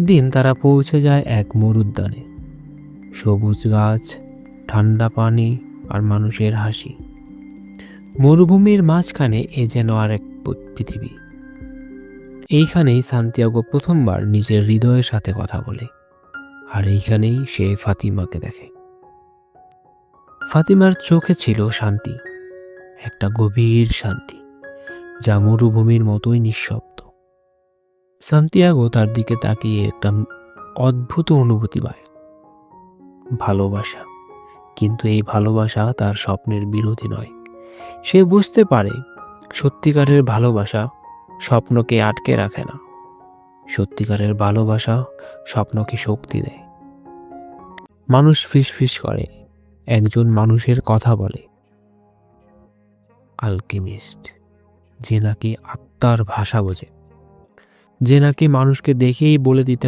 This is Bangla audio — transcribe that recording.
একদিন তারা পৌঁছে যায় এক মরুদ্যানে। সবুজ গাছ, ঠান্ডা পানি আর মানুষের হাসি। মরুভূমির মাঝখানে এ যেন আর এক পৃথিবী। এইখানেই সান্তিয়াগো প্রথমবার নিজের হৃদয়ের সাথে কথা বলে, আর এইখানেই সে ফাতিমাকে দেখে। ফাতিমার চোখে ছিল শান্তি, একটা গভীর শান্তি যা মরুভূমির মতোই নিঃশব্দ। সান্তিয়াগো তার দিকে তাকিয়ে একটা অদ্ভুত অনুভূতি পায়, ভালোবাসা। কিন্তু এই ভালোবাসা তার স্বপ্নের বিরোধী নয়। সে বুঝতে পারে সত্যিকারের ভালোবাসা স্বপ্নকে আটকে রাখে না। সত্যিকারের ভালোবাসা স্বপ্নকে শক্তি দেয়। মানুষ ফিসফিস করে, একজন মানুষের কথা বলে, আলকেমিস্ট, যে নাকি আত্মার ভাষা বোঝে, যে নাকি মানুষকে দেখেই বলে দিতে